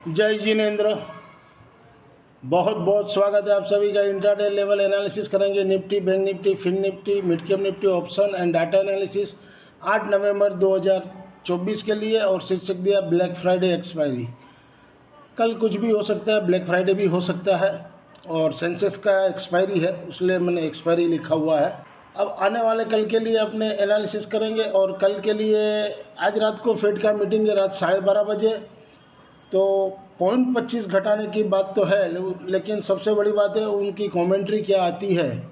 जय जिनेन्द्र। बहुत बहुत स्वागत है आप सभी का। इंट्राडे लेवल एनालिसिस करेंगे Nifty, bank Nifty, fin Nifty, mid cap Nifty, option and data analysis 8 नवंबर 2024 के लिए। और शीर्षक दिया ब्लैक फ्राइडे एक्सपायरी। कल कुछ भी हो सकता है, ब्लैक फ्राइडे भी हो सकता है और सेंसेक्स का एक्सपायरी है, इसलिए मैंने एक्सपायरी लिखा हुआ है। अब आने वाले कल के लिए अपने एनालिसिस करेंगे। और कल के लिए आज रात को फेड का मीटिंग है, रात 12:30 बजे। तो 0.25 घटाने की बात तो है, लेकिन सबसे बड़ी बात है उनकी कमेंट्री क्या आती है,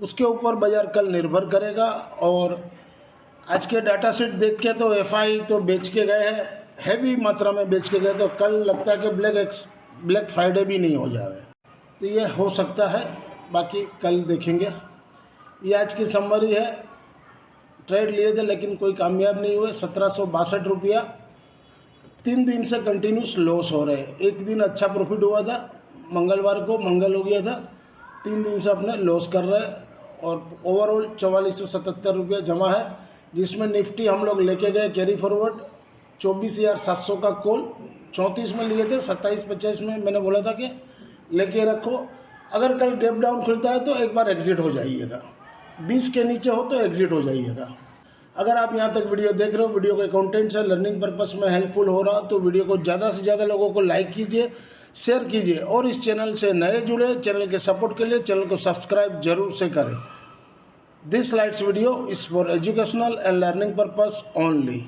उसके ऊपर बाजार कल निर्भर करेगा। और आज के डाटा शीट देख के तो एफआई तो बेच के गए हैं, हैवी मात्रा में बेच के गए, तो कल लगता है कि ब्लैक फ्राइडे भी नहीं हो जाए, तो ये हो सकता है। बाकी कल देखेंगे। ये आज की समरी है। ट्रेड लिए थे लेकिन कोई कामयाब नहीं हुए। 1762 रुपया 3 दिन से कंटिन्यूस लॉस हो रहे हैं। एक दिन अच्छा प्रॉफिट हुआ था, मंगलवार को मंगल हो गया था। 3 दिन से अपने लॉस कर रहे हैं और ओवरऑल 4477 रुपया जमा है, जिसमें निफ्टी हम लोग लेके गए कैरी फॉरवर्ड 24,700 का कॉल 34 में लिए थे। 27-25 में मैंने बोला था कि लेके रखो, अगर कल गैप डाउन खुलता है तो एक बार एग्जिट हो जाइएगा, 20 के नीचे हो तो एग्जिट हो जाइएगा। अगर आप यहाँ तक वीडियो देख रहे हो, वीडियो के कंटेंट से लर्निंग पर्पस में हेल्पफुल हो रहा, तो वीडियो को ज़्यादा से ज़्यादा लोगों को लाइक कीजिए, शेयर कीजिए। और इस चैनल से नए जुड़े, चैनल के सपोर्ट के लिए चैनल को सब्सक्राइब जरूर से करें। This slides video is for educational and learning purpose only.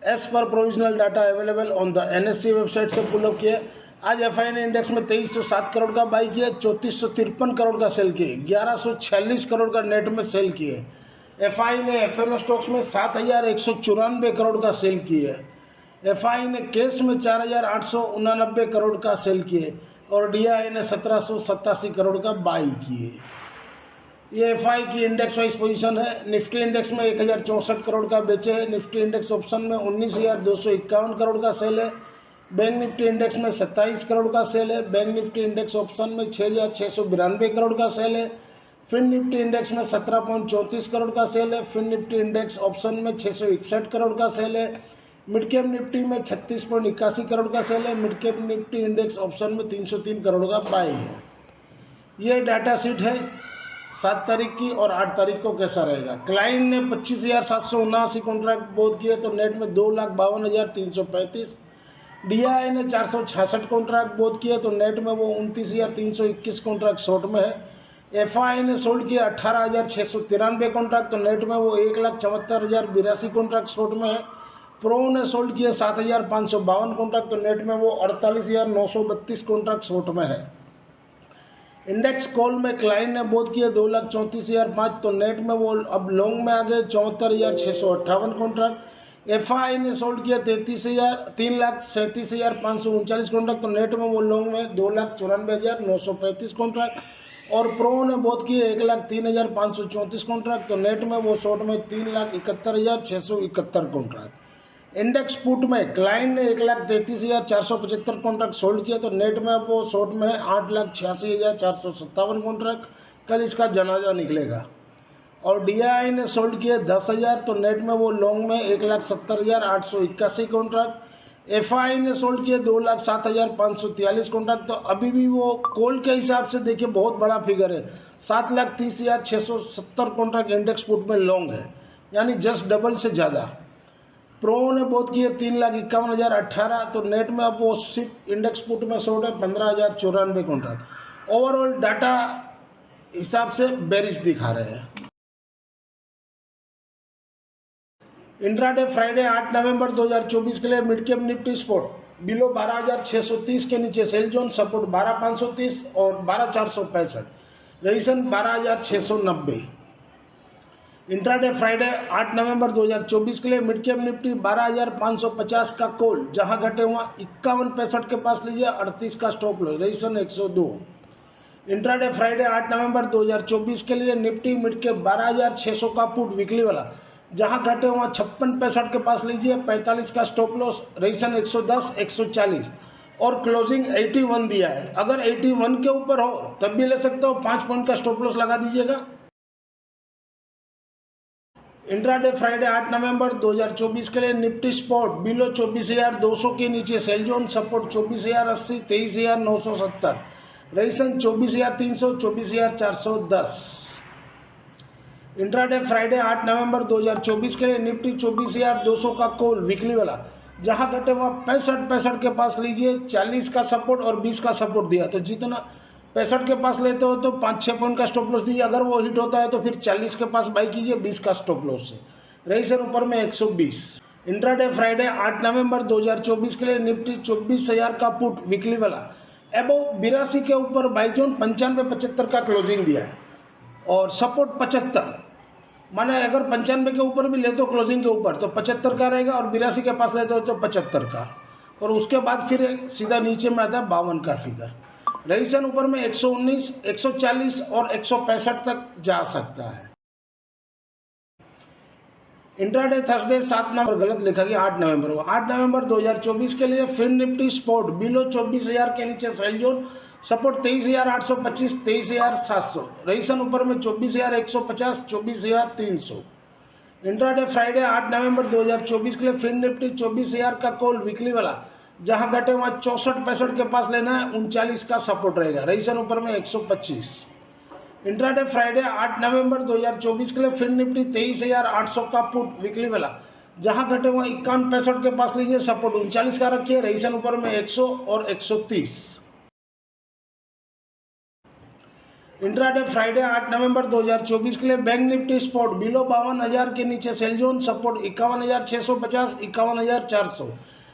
As per provisional data available on the NSE website से पुल अप किए। आज एफआई ने इंडेक्स में 2307 करोड़ का बाई किया, 3453 करोड़ का सेल किए, 1146 करोड़ का नेट में सेल किए। एफआई ने एफएमओ स्टॉक्स में 7194 करोड़ का सेल किए। एफआई ने कैश में 4889 करोड़ का सेल किए और डीआई ने 1787 करोड़ का बाई किए। ये एफआई की इंडेक्स वाइज पोजीशन है। निफ्टी इंडेक्स में 1064 करोड़ का बेचे है। निफ्टी इंडेक्स ऑप्शन में 19,251 करोड़ का सेल है। बैंक निफ्टी इंडेक्स में 27 करोड़ का सेल है। बैंक निफ्टी इंडेक्स ऑप्शन में 6,692 करोड़ का सेल है। फिन निफ्टी इंडेक्स में 17.34 करोड़ का सेल है। फिन निफ्टी इंडेक्स ऑप्शन में 661 करोड़ का सेल है। मिड कैप निफ्टी में 36.81 करोड़ का सेल है। Mid cap Nifty index option में 303 करोड़ का बाई है। ये डाटा शीट है 7 तारीख की। और 8 तारीख को कैसा रहेगा। क्लाइंट ने 25,779 कॉन्ट्रैक्ट बोध किए तो नेट में 2,52,335। डीआई ने 466 कॉन्ट्रैक्ट बोध किए तो नेट में वो 29,321 कॉन्ट्रैक्ट शॉर्ट में है। एफआई ने सोल्ड किया 18,693 कॉन्ट्रैक्ट तो नेट में वो 1,74,082 कॉन्ट्रैक्ट शॉर्ट में है। प्रो ने सोल्ड किया 7,552 कॉन्ट्रैक्ट तो नेट में वो 48,932 कॉन्ट्रैक्ट शॉर्ट में है। इंडेक्स कॉल में क्लाइंट ने बोध किए 2,34,005 तो नेट में वो अब लॉन्ग में आ गए 74,658 कॉन्ट्रैक्ट। एफआई ने सोल्ड किया 3,37,539 कॉन्ट्रैक्ट तो नेट में वो लॉन्ग में 2,94,935 कॉन्ट्रैक्ट। और प्रो ने बोध किए 1,03,534 कॉन्ट्रैक्ट तो नेट में वो शॉर्ट में 3,71,671 कॉन्ट्रैक्ट। इंडेक्स पुट में क्लाइंट ने 1,33,475 कॉन्ट्रैक्ट सोल्ड किया तो नेट में अब वो शॉर्ट में है 8,86,457 कॉन्ट्रैक्ट। कल इसका जनाजा निकलेगा। और डीआई ने सोल्ड किए 10,000 तो नेट में वो लॉन्ग में 1,70,881 कॉन्ट्रैक्ट। एफआई ने सोल्ड किए 2,07,543 कॉन्ट्रैक्ट तो अभी भी वो कॉल के हिसाब से देखिए बहुत बड़ा फिगर है। 7,30,670 कॉन्ट्रैक्ट इंडेक्स पुट में लॉन्ग है, यानी जस्ट डबल से ज़्यादा। प्रो ने बोध किए 3,51,018 तो नेट में अब वो सिर्फ इंडेक्स पुट में शॉर्ट है 15,094 कॉन्ट्रैक्ट। ओवरऑल डाटा हिसाब से बेरिश दिखा रहे हैं। इंट्राडे फ्राइडे 8 नवंबर 2024 के लिए mid cap Nifty spot below 12,630 के नीचे सेल जोन, सपोर्ट 12,530 और 12,465, रजिस्ट्रेशन 12,690। इंट्राडे फ्राइडे 8 नवंबर 2024 के लिए मिड कैप निफ्टी 12,550 का कॉल, जहां घटे हुआ 51.65 के पास लीजिए, 38 का stop loss, registration 102। Intraday Friday 8 नवंबर 2024 के लिए निफ्टी मिड कैप 12,600 का पुट वीकली वाला, जहां घटे हुआ 56.65 के पास लीजिए, 45 का स्टॉप लॉस, रजिस्ट्रेशन 110, 140 और क्लोजिंग 81 दिया है। अगर 81 के ऊपर हो तब भी ले सकते हो, 5 पॉइंट का स्टॉप लॉस लगा दीजिएगा। इंट्राडे फ्राइडे 8 नवंबर 2024 के लिए निफ्टी स्पॉट बिलो 24,200 के नीचे sell zone, support 24,080, 23,970, resistance 24,300, 24,410। Intraday Friday 8 नवंबर 2024 के लिए निफ्टी 24,200 का कॉल वीकली वाला, जहां घटे हुआ 65 के पास लीजिए, 40 का सपोर्ट और 20 का सपोर्ट दिया। तो जितना 65 के पास लेते हो तो 5-6 पॉइंट का स्टॉप लॉस दीजिए। अगर वो हिट होता है तो फिर 40 के पास बाई कीजिए 20 का स्टॉप लॉस से। रेजिस्टेंस ऊपर में 120। इंट्राडे फ्राइडे 8 नवंबर 2024 के लिए निफ्टी 24,000 का पुट वीकली वाला, एबो 82 के ऊपर बाई जोन 95-75 का क्लोजिंग दिया है और सपोर्ट 75। माने अगर 95 के ऊपर भी लेते हो क्लोजिंग के ऊपर तो 75 का रहेगा और 82 के पास लेते हो तो 75 का, और उसके बाद फिर सीधा नीचे में आता है 52 का फिगर। रेजिस्टेंस ऊपर में 119, 140 और 165 तक जा सकता है। इंट्राडे थर्सडे 7 नवंबर, गलत लिखा गया 8 नवंबर को, 8 नवंबर 2024 के लिए फिर निफ्टी स्पॉट बिलो 24,000 के नीचे सेल जोन, सपोर्ट 23,825, 23,700, रेजिस्टेंस ऊपर में 24,150, 24,300। इंट्राडे फ्राइडे 8 नवंबर 2024 के लिए फिर निफ्टी 24,000 का कॉल वीकली वाला, जहां घटे वहाँ 64-65 के पास लेना है, 39 का सपोर्ट रहेगा, रेजिस्टेंस ऊपर में 125। इंट्राडे फ्राइडे 8 नवंबर 2024 के लिए फिर निफ्टी 23,800 का पुट वीकली वाला, जहां घटे वहाँ 51-65 के पास लीजिए, सपोर्ट 39 का रखिए, रेजिस्टेंस ऊपर में 100 और 130। इंट्राडे फ्राइडे 8 नवंबर 2024 के लिए बैंक निफ्टी स्पॉट बिलो 52,000 के नीचे sell zone, support 51,650, 51,400,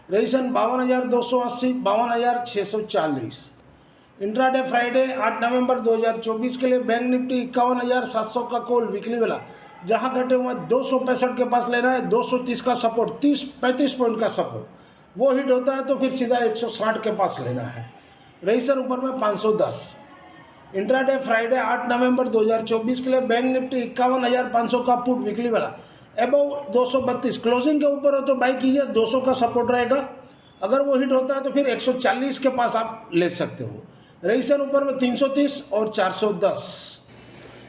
resistance 52,280, 52,640। Intraday Friday 8 नवंबर 2024 के लिए बैंक निफ्टी 51,700 का कॉल वीकली वाला, जहां घटे हुए 265 के पास लेना है, 230 का सपोर्ट, 35 पॉइंट का सपोर्ट, वो हिट होता है तो फिर सीधा 160 के पास लेना है, रेजिस्टेंस ऊपर में 510। इंट्राडे फ्राइडे 8 नवंबर 2024 के लिए बैंक निफ्टी 51,500 का पुट वीकली वाला, एबव 232, क्लोजिंग के ऊपर हो तो बाई कीजिए, 200 का सपोर्ट रहेगा। अगर वो हिट होता है तो फिर 140 के पास आप ले सकते हो, रेजिस्टेंस ऊपर में 330 और 410।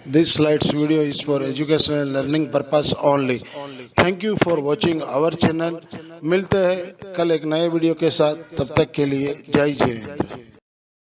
This slides video is for educational and learning purpose only. Thank you for watching our channel. मिलते हैं कल एक नए वीडियो के साथ, तब तक के लिए जय जय।